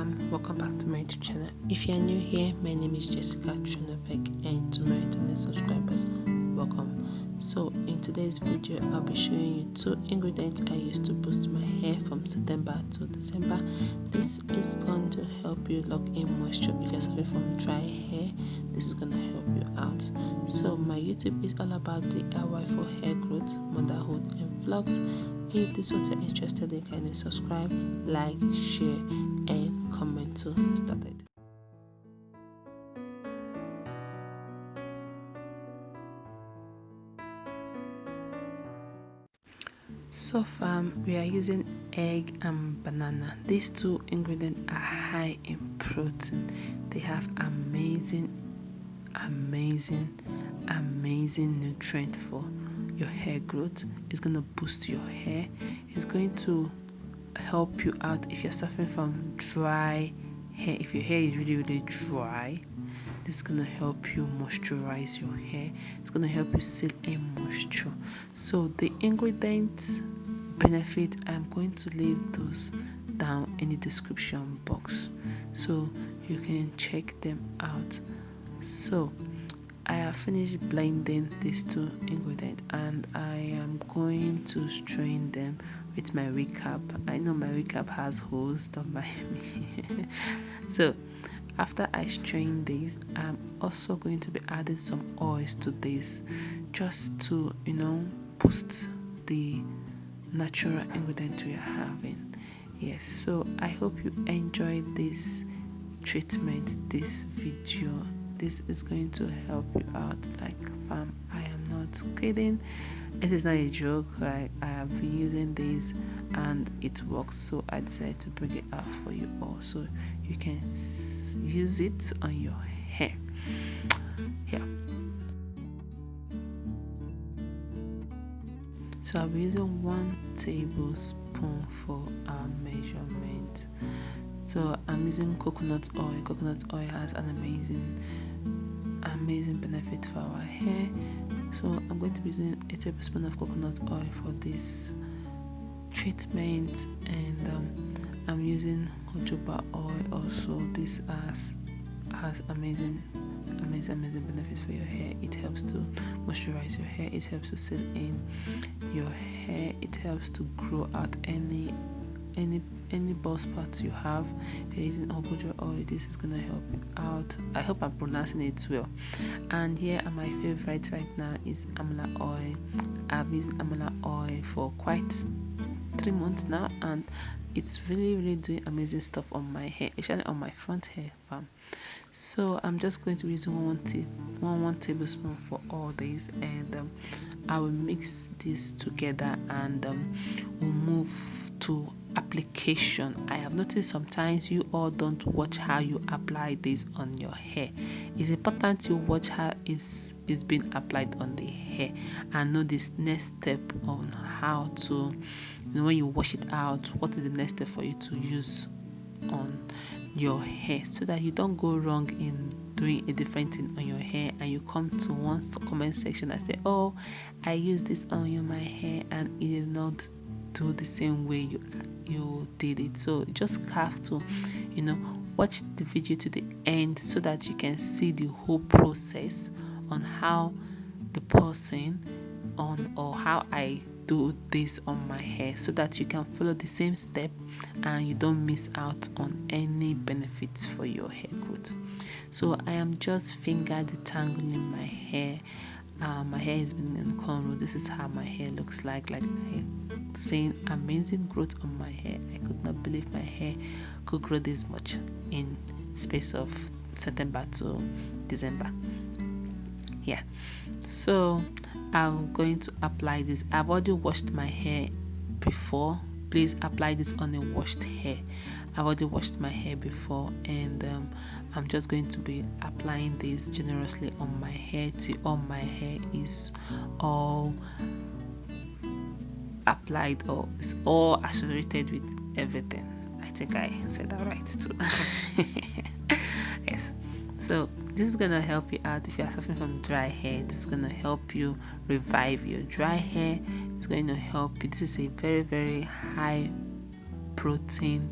fam, welcome back to my YouTube channel. If you are new here, my name is Jessica Chunovek, and to my internet subscribers, welcome. So in today's video, I'll be showing you 2 ingredients I use to boost my hair from September to December. This is going to help you lock in moisture. If you're suffering from dry hair, this is going to help you out. So my YouTube is all about DIY for hair growth, motherhood, and vlogs. If this is what you're interested in, kindly subscribe, like, share, and comment to get started. So far, we are using egg and banana. These 2 ingredients are high in protein. They have amazing nutrient for your hair growth. It's going to boost your hair. It's going to help you out if you're suffering from dry hair. If your hair is really dry, this is going to help you moisturize your hair. It's going to help you seal in moisture. So the ingredients benefit, I'm going to leave those down in the description box so you can check them out. So I have finished blending these 2 ingredients and I am going to strain them with my recap. I know my recap has holes, don't mind me. So after I strain this, I'm also going to be adding some oils to this just to boost the natural ingredient we are having. Yes, so I hope you enjoyed this treatment, this video. This is going to help you out. Like, fam, I am not kidding. It is not a joke. Like, I have been using this and it works, so I decided to bring it out for you all so you can use it on your hair. Yeah. So I'll be using 1 tablespoon for our measurement. So I'm using coconut oil. Coconut oil has an amazing benefit for our hair. So I'm going to be using a tablespoon of coconut oil for this treatment, and I'm using jojoba oil also. This has amazing benefits for your hair. It helps to moisturize your hair. It helps to seal in your hair. It helps to grow out any bald spots you have. If you're using jojoba oil, this is gonna help you out. I hope I'm pronouncing it well. And here are my favorite right now is amla oil. I've used amla oil for quite 3 months now, and it's really doing amazing stuff on my hair, especially on my front hair, fam. So I'm just going to be using 1 tablespoon for all this, and I will mix this together, and we'll move to application. I have noticed sometimes you all don't watch how you apply this on your hair. It's important you watch how it's being applied on the hair and know this next step on how to, when you wash it out, what is the next step for you to use on your hair, so that you don't go wrong in doing a different thing on your hair and you come to one comment section and say, oh, I used this on my hair and it did not do the same way you did it. So you just have to watch the video to the end so that you can see the whole process on how the person or how I do this on my hair, so that you can follow the same step and you don't miss out on any benefits for your hair growth. So I am just finger detangling my hair. My hair has been in cornrow. This is how my hair looks like saying amazing growth on my hair. I could not believe my hair could grow this much in space of September to December. Yeah, so I'm going to apply this. I've already washed my hair before. Please apply this on a washed hair. I've already washed my hair before, and I'm just going to be applying this generously on my hair till all my hair is all applied, or it's all saturated with everything. I think I said that right too. Yes. So this is gonna help you out if you are suffering from dry hair. This is gonna help you revive your dry hair. It's going to help you. This is a very high protein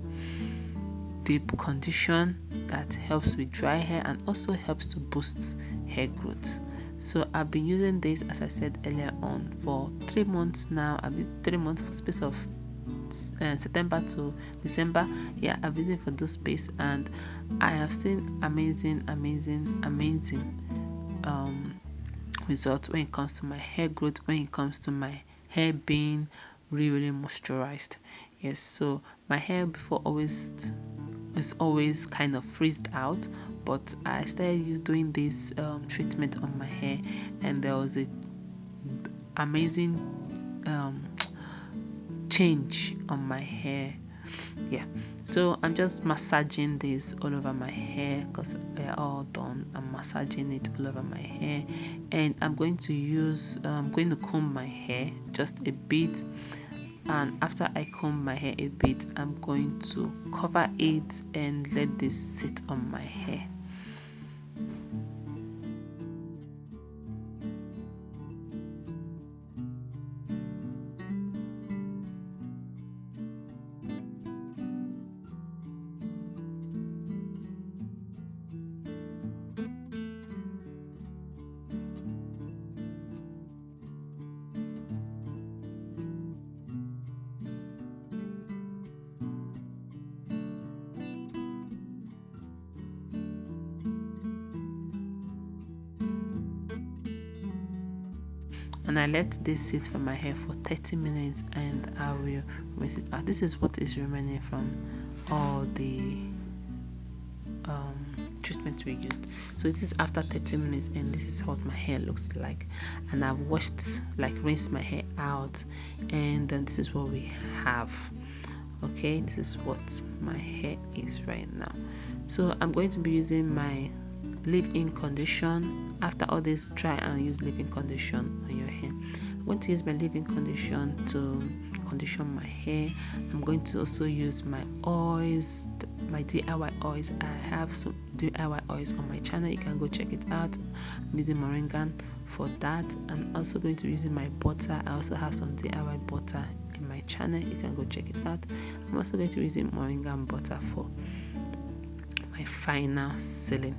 deep condition that helps with dry hair and also helps to boost hair growth. So I've been using this, as I said earlier on, for 3 months now. I've been 3 months for space of September to December. Yeah, I've been using for those space, and I have seen amazing results when it comes to my hair growth, when it comes to my hair being really moisturized. Yes, so my hair before is always kind of frizzed out, but I started doing this treatment on my hair, and there was a amazing change on my hair. Yeah, so I'm just massaging this all over my hair because they're all done. I'm massaging it all over my hair, and I'm going to comb my hair just a bit. And after I comb my hair a bit, I'm going to cover it and let this sit on my hair. And I let this sit for my hair for 30 minutes, and I will rinse it out. This is what is remaining from all the treatment we used. So this is after 30 minutes, and this is what my hair looks like. And I've rinsed my hair out, and then this is what we have. Okay, this is what my hair is right now. So I'm going to be using my leave-in condition. After all this, try and use leave-in condition on your hair. I'm going to use my leave-in condition to condition my hair. I'm going to also use my oils, my DIY oils. I have some DIY oils on my channel. You can go check it out. I'm using Moringa for that. I'm also going to be using my butter. I also have some DIY butter in my channel. You can go check it out. I'm also going to be using Moringa butter for my final sealing.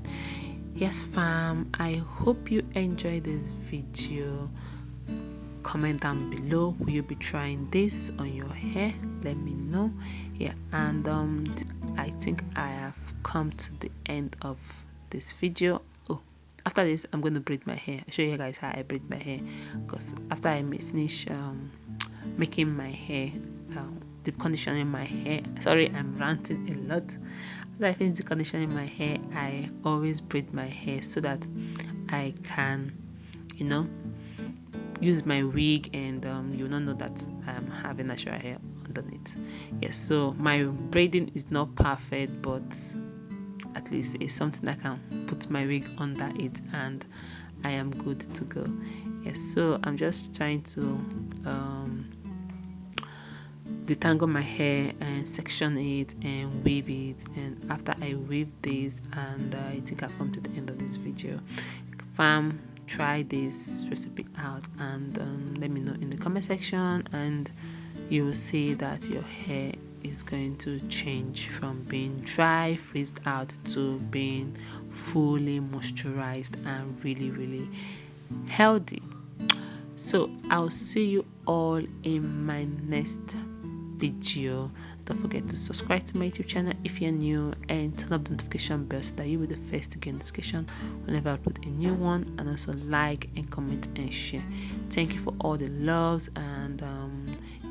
Yes fam, I hope you enjoyed this video. Comment down below, will you be trying this on your hair? Let me know. Yeah, and I think I have come to the end of this video. After this, I'm going to braid my hair. I'll show you guys how I braid my hair, because after I finish making my hair, deep conditioning my hair, sorry, I'm ranting a lot. After I finish deep conditioning my hair, I always braid my hair so that I can, use my wig, and you will not know that I'm having natural hair underneath. Yes, so my braiding is not perfect, but at least it's something I can put my wig under it, and I am good to go. Yes, so I'm just trying to detangle my hair and section it and weave it. And after I weave this, and I think I've come to the end of this video. Fam, try this recipe out, and let me know in the comment section, and you will see that your hair is going to change from being dry, frizzed out, to being fully moisturized and really healthy. So I'll see you all in my next video. Don't forget to subscribe to my YouTube channel if you're new, and turn up the notification bell so that you'll be the first to get notification whenever I upload a new one. And also like and comment and share. Thank you for all the loves, and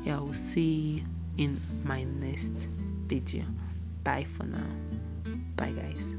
yeah, we'll see you in my next video. Bye for now. Bye guys.